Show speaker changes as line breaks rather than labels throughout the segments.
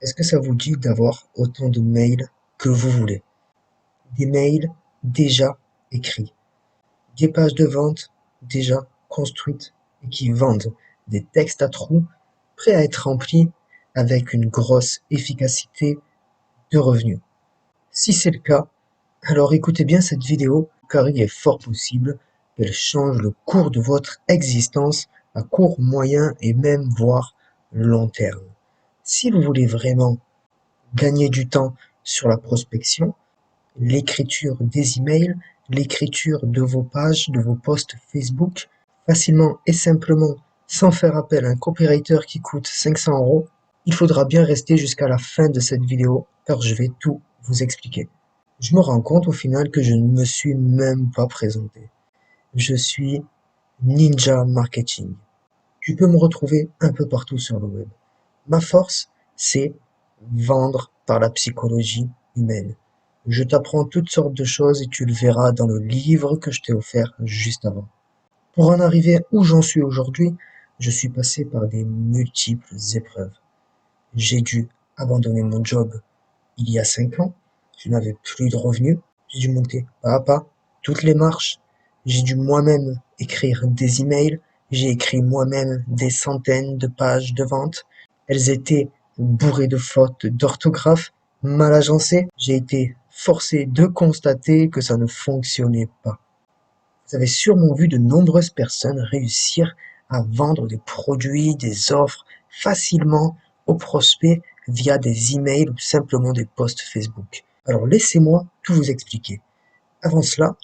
Est-ce que ça vous dit d'avoir autant de mails que vous voulez? Des mails déjà écrits, des pages de vente déjà construites et qui vendent, des textes à trous prêts à être remplis avec une grosse efficacité de revenus. Si c'est le cas, alors écoutez bien cette vidéo car il est fort possible qu'elle change le cours de votre existence à court, moyen et même voire long terme. Si vous voulez vraiment gagner du temps sur la prospection, l'écriture des emails, l'écriture de vos pages, de vos posts Facebook, facilement et simplement, sans faire appel à un copywriter qui coûte 500 €, il faudra bien rester jusqu'à la fin de cette vidéo car je vais tout vous expliquer. Je me rends compte au final que je ne me suis même pas présenté. Je suis Ninja Marketing. Tu peux me retrouver un peu partout sur le web. Ma force, c'est vendre par la psychologie humaine. Je t'apprends toutes sortes de choses et tu le verras dans le livre que je t'ai offert juste avant. Pour en arriver où j'en suis aujourd'hui, je suis passé par des multiples épreuves. J'ai dû abandonner mon job il y a 5 ans. Je n'avais plus de revenus. J'ai dû monter pas à pas toutes les marches. J'ai dû moi-même écrire des emails. J'ai écrit moi-même des centaines de pages de vente. Elles étaient bourrées de fautes d'orthographe, mal agencées. J'ai été forcé de constater que ça ne fonctionnait pas. Vous avez sûrement vu de nombreuses personnes réussir à vendre des produits, des offres facilement aux prospects via des emails ou simplement des posts Facebook. Alors laissez-moi tout vous expliquer. Avant cela,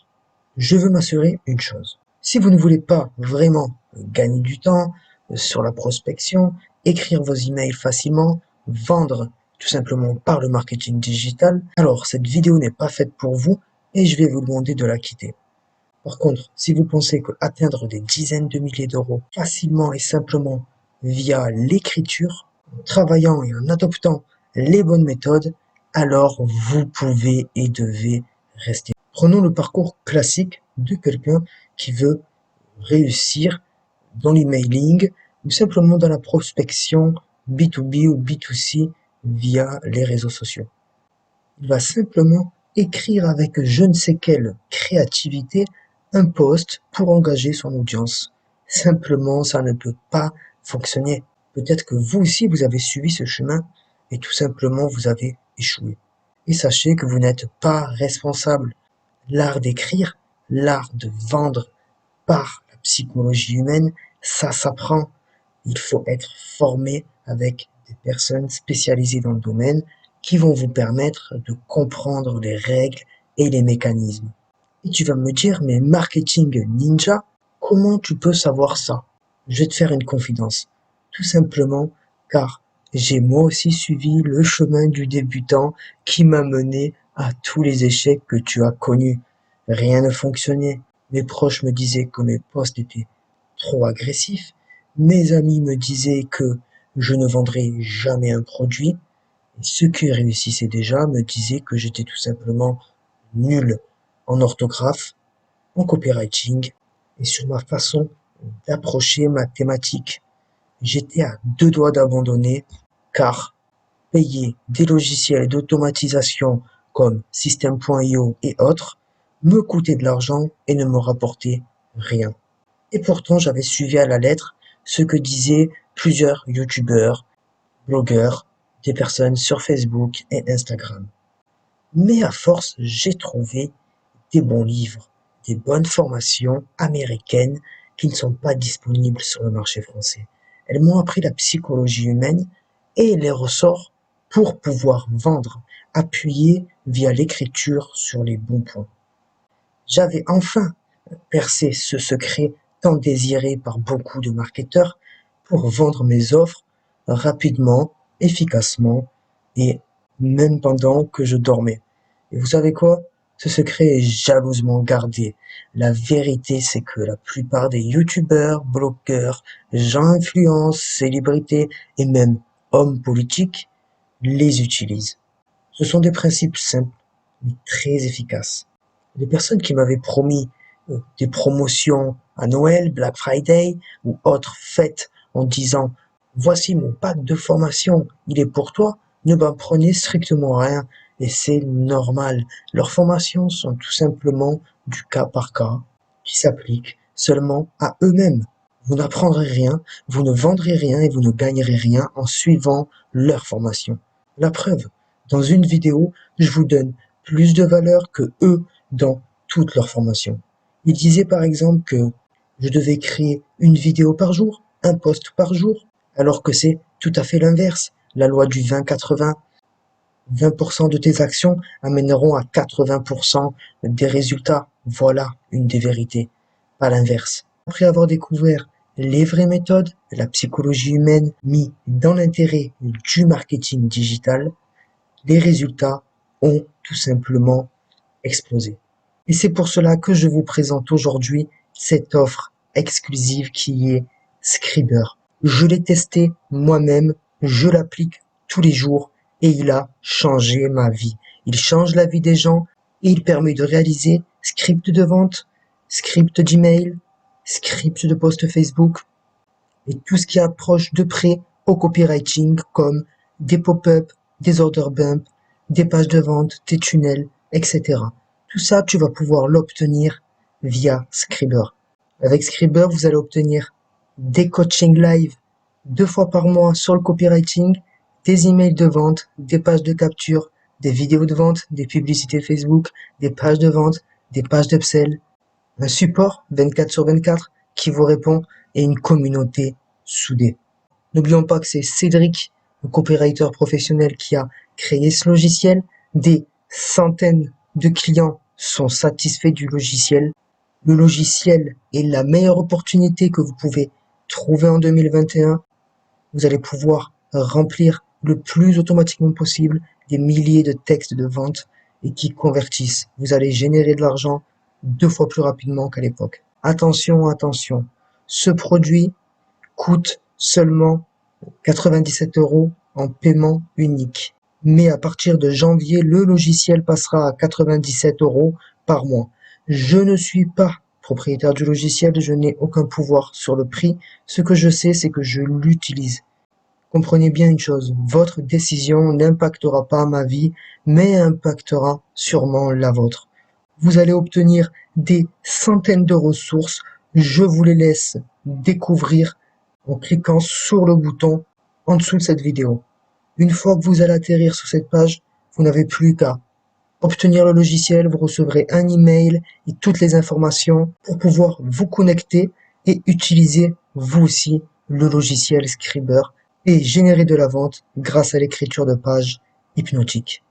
je veux m'assurer une chose. Si vous ne voulez pas vraiment gagner du temps sur la prospection, écrire vos emails facilement, vendre tout simplement par le marketing digital, alors cette vidéo n'est pas faite pour vous et je vais vous demander de la quitter. Par contre, si vous pensez que atteindre des dizaines de milliers d'euros facilement et simplement via l'écriture, en travaillant et en adoptant les bonnes méthodes, alors vous pouvez et devez rester. Prenons le parcours classique de quelqu'un qui veut réussir dans l'emailing ou simplement dans la prospection B2B ou B2C via les réseaux sociaux. Il va simplement écrire avec je ne sais quelle créativité un post pour engager son audience. Simplement, ça ne peut pas fonctionner. Peut-être que vous aussi, vous avez suivi ce chemin et tout simplement, vous avez échoué. Et sachez que vous n'êtes pas responsable. L'art d'écrire, l'art de vendre par la psychologie humaine, ça s'apprend. Il faut être formé avec des personnes spécialisées dans le domaine qui vont vous permettre de comprendre les règles et les mécanismes. Et tu vas me dire, mais marketing ninja, comment tu peux savoir ça? Je vais te faire une confidence. Tout simplement car j'ai moi aussi suivi le chemin du débutant qui m'a mené à tous les échecs que tu as connus. Rien ne fonctionnait. Mes proches me disaient que mes posts étaient trop agressifs. Mes amis me disaient que je ne vendrais jamais un produit. Et ceux qui réussissaient déjà me disaient que j'étais tout simplement nul en orthographe, en copywriting et sur ma façon d'approcher ma thématique. J'étais à 2 doigts d'abandonner car payer des logiciels d'automatisation comme System.io et autres me coûtait de l'argent et ne me rapportait rien. Et pourtant, j'avais suivi à la lettre ce que disaient plusieurs youtubeurs, blogueurs, des personnes sur Facebook et Instagram. Mais à force, j'ai trouvé des bons livres, des bonnes formations américaines qui ne sont pas disponibles sur le marché français. Elles m'ont appris la psychologie humaine et les ressorts pour pouvoir vendre, appuyer via l'écriture sur les bons points. J'avais enfin percé ce secret tant désiré par beaucoup de marketeurs pour vendre mes offres rapidement, efficacement et même pendant que je dormais. Et vous savez quoi? Ce secret est jalousement gardé. La vérité, c'est que la plupart des youtubeurs, blogueurs, gens influents, célébrités et même hommes politiques les utilisent. Ce sont des principes simples, mais très efficaces. Les personnes qui m'avaient promis des promotions à Noël, Black Friday ou autres fêtes en disant voici mon pack de formation, il est pour toi, ne m'apprenez strictement rien et c'est normal. Leurs formations sont tout simplement du cas par cas qui s'appliquent seulement à eux-mêmes. Vous n'apprendrez rien, vous ne vendrez rien et vous ne gagnerez rien en suivant leur formation. La preuve, dans une vidéo, je vous donne plus de valeur que eux dans toute leur formation. Ils disaient par exemple que je devais créer une vidéo par jour, un post par jour, alors que c'est tout à fait l'inverse. La loi du 20-80, 20% de tes actions amèneront à 80% des résultats. Voilà une des vérités, pas l'inverse. Après avoir découvert les vraies méthodes de la psychologie humaine mis dans l'intérêt du marketing digital, les résultats ont tout simplement explosé. Et c'est pour cela que je vous présente aujourd'hui cette offre exclusive qui est Scriber. Je l'ai testé moi-même, je l'applique tous les jours et il a changé ma vie. Il change la vie des gens et il permet de réaliser script de vente, script d'email, script de post Facebook et tout ce qui approche de près au copywriting comme des pop-up, des order bumps, des pages de vente, des tunnels, etc. Tout ça, tu vas pouvoir l'obtenir via Scriber. Avec Scriber, vous allez obtenir des coachings live 2 fois par mois sur le copywriting, des emails de vente, des pages de capture, des vidéos de vente, des publicités Facebook, des pages de vente, des pages d'upsell, un support 24/24 qui vous répond et une communauté soudée. N'oublions pas que c'est Cédric, un copywriter professionnel qui a créé ce logiciel. Des centaines de clients sont satisfaits du logiciel. Le logiciel est la meilleure opportunité que vous pouvez trouver en 2021. Vous allez pouvoir remplir le plus automatiquement possible des milliers de textes de vente et qui convertissent. Vous allez générer de l'argent 2 fois plus rapidement qu'à l'époque. Attention, attention. Ce produit coûte seulement 97 € en paiement unique. Mais à partir de janvier, le logiciel passera à 97 € par mois. Je ne suis pas propriétaire du logiciel, je n'ai aucun pouvoir sur le prix. Ce que je sais, c'est que je l'utilise. Comprenez bien une chose, votre décision n'impactera pas ma vie, mais impactera sûrement la vôtre. Vous allez obtenir des centaines de ressources, je vous les laisse découvrir en cliquant sur le bouton en dessous de cette vidéo. Une fois que vous allez atterrir sur cette page, vous n'avez plus qu'à obtenir le logiciel, vous recevrez un email et toutes les informations pour pouvoir vous connecter et utiliser vous aussi le logiciel Scriber et générer de la vente grâce à l'écriture de pages hypnotiques.